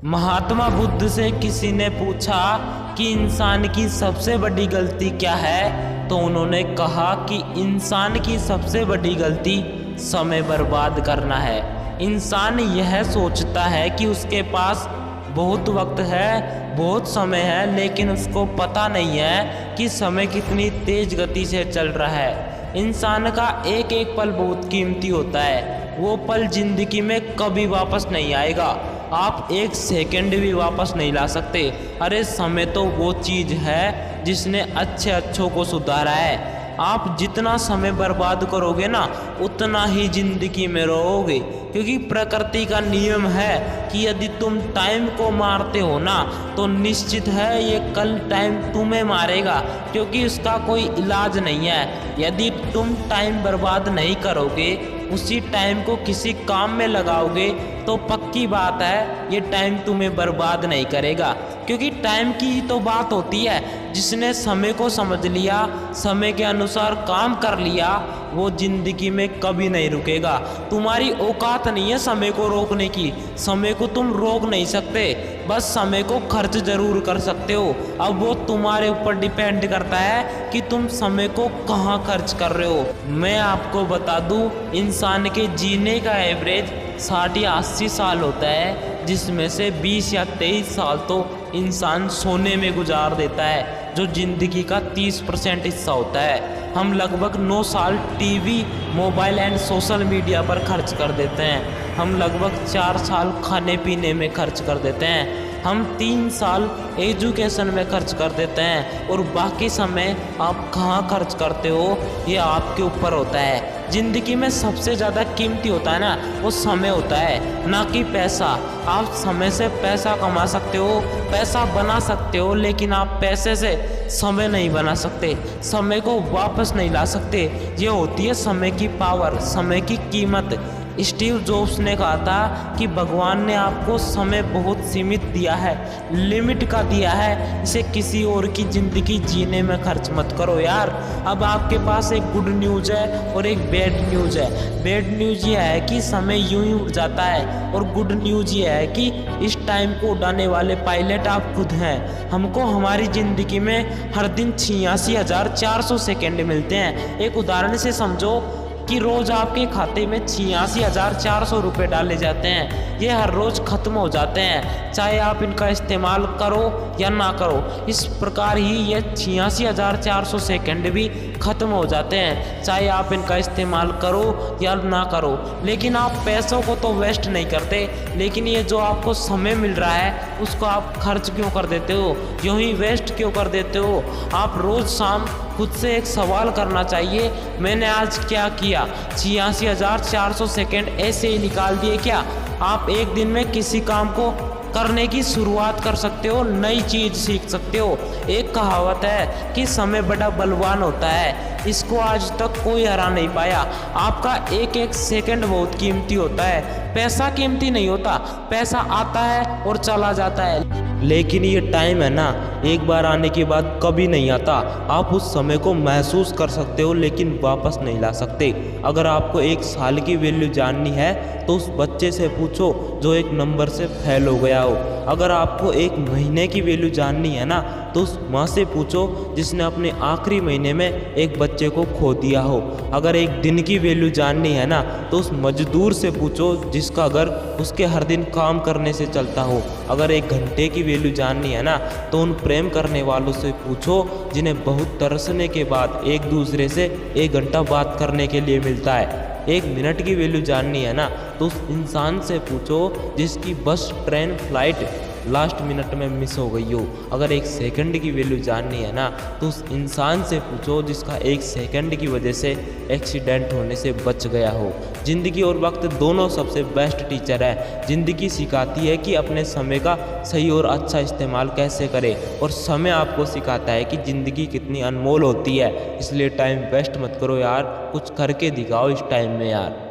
महात्मा बुद्ध से किसी ने पूछा कि इंसान की सबसे बड़ी गलती क्या है, तो उन्होंने कहा कि इंसान की सबसे बड़ी गलती समय बर्बाद करना है। इंसान यह सोचता है कि उसके पास बहुत वक्त है, बहुत समय है, लेकिन उसको पता नहीं है कि समय कितनी तेज गति से चल रहा है। इंसान का एक एक पल बहुत कीमती होता है। वो पल जिंदगी में कभी वापस नहीं आएगा। आप एक सेकंड भी वापस नहीं ला सकते। अरे समय तो वो चीज़ है जिसने अच्छों को सुधारा है। आप जितना समय बर्बाद करोगे ना, उतना ही जिंदगी में रहोगे, क्योंकि प्रकृति का नियम है कि यदि तुम टाइम को मारते हो ना, तो निश्चित है ये कल टाइम तुम्हें मारेगा, क्योंकि उसका कोई इलाज नहीं है। यदि तुम टाइम बर्बाद नहीं करोगे, उसी टाइम को किसी काम में लगाओगे, तो पक्की बात है ये टाइम तुम्हें बर्बाद नहीं करेगा। क्योंकि टाइम की ही तो बात होती है। जिसने समय को समझ लिया, समय के अनुसार काम कर लिया, वो जिंदगी में कभी नहीं रुकेगा। तुम्हारी औकात नहीं है समय को रोकने की। समय को तुम रोक नहीं सकते, बस समय को खर्च जरूर कर सकते हो। अब वो तुम्हारे ऊपर डिपेंड करता है कि तुम समय को कहाँ खर्च कर रहे हो। मैं आपको बता दूं, इंसान के जीने का एवरेज 60 या 80 साल होता है, जिसमें से 20 या 23 साल तो इंसान सोने में गुजार देता है, जो जिंदगी का 30% हिस्सा होता है। हम लगभग 9 साल TV, mobile and social media पर खर्च कर देते हैं। हम लगभग 4 साल खाने पीने में खर्च कर देते हैं। हम 3 साल एजुकेशन में खर्च कर देते हैं, और बाकी समय आप कहाँ खर्च करते हो ये आपके ऊपर होता है। ज़िंदगी में सबसे ज़्यादा कीमती होता है ना, वो समय होता है, ना कि पैसा। आप समय से पैसा कमा सकते हो, पैसा बना सकते हो, लेकिन आप पैसे से समय नहीं बना सकते, समय को वापस नहीं ला सकते। ये होती है समय की पावर, समय की कीमत। स्टीव जॉब्स ने कहा था कि भगवान ने आपको समय बहुत सीमित दिया है, लिमिट का दिया है, इसे किसी और की ज़िंदगी जीने में खर्च मत करो यार। अब आपके पास एक गुड न्यूज़ है और एक बैड न्यूज़ है। बैड न्यूज़ ये है कि समय यूं ही उड़ जाता है, और गुड न्यूज़ ये है कि इस टाइम को उड़ाने वाले पायलट आप खुद हैं। हमको हमारी ज़िंदगी में हर दिन 86,400 सेकेंड मिलते हैं। एक उदाहरण से समझो कि रोज़ आपके खाते में 86,400 रुपये डाले जाते हैं। ये हर रोज़ ख़त्म हो जाते हैं, चाहे आप इनका इस्तेमाल करो या ना करो। इस प्रकार ही ये 86,400 सेकंड भी ख़त्म हो जाते हैं, चाहे आप इनका इस्तेमाल करो या ना करो। लेकिन आप पैसों को तो वेस्ट नहीं करते, लेकिन ये जो आपको समय मिल रहा है उसको आप खर्च क्यों कर देते हो, यूँ ही वेस्ट क्यों कर देते हो। आप रोज़ शाम खुद से एक सवाल करना चाहिए, मैंने आज क्या किया। 86,400 सेकेंड ऐसे ही निकाल दिए क्या? आप एक दिन में किसी काम को करने की शुरुआत कर सकते हो, नई चीज़ सीख सकते हो। एक कहावत है कि समय बड़ा बलवान होता है, इसको आज तक कोई हरा नहीं पाया। आपका एक एक सेकंड बहुत कीमती होता है। पैसा कीमती नहीं होता, पैसा आता है और चला जाता है, लेकिन ये टाइम है ना, एक बार आने के बाद कभी नहीं आता। आप उस समय को महसूस कर सकते हो, लेकिन वापस नहीं ला सकते। अगर आपको 1 साल की वैल्यू जाननी है, तो उस बच्चे से पूछो जो एक नंबर से फेल हो गया हो। अगर आपको 1 महीने की वैल्यू जाननी है ना, तो उस माँ से पूछो जिसने अपने आखिरी महीने में एक बच्चे को खो दिया हो। अगर 1 दिन की वैल्यू जाननी है ना, तो उस मजदूर से पूछो जिसका घर उसके हर दिन काम करने से चलता हो। अगर 1 घंटे की वैल्यू जाननी है ना, तो उन प्रेम करने वालों से पूछो जिन्हें बहुत तरसने के बाद एक दूसरे से 1 घंटा बात करने के लिए मिलता है। 1 मिनट की वैल्यू जाननी है ना, तो उस इंसान से पूछो जिसकी बस, ट्रेन, फ्लाइट लास्ट मिनट में मिस हो गई हो। अगर 1 सेकंड की वैल्यू जाननी है ना, तो उस इंसान से पूछो जिसका 1 सेकंड की वजह से एक्सीडेंट होने से बच गया हो। ज़िंदगी और वक्त दोनों सबसे बेस्ट टीचर है। ज़िंदगी सिखाती है कि अपने समय का सही और अच्छा इस्तेमाल कैसे करें, और समय आपको सिखाता है कि ज़िंदगी कितनी अनमोल होती है। इसलिए टाइम वेस्ट मत करो यार, कुछ करके दिखाओ इस टाइम में यार।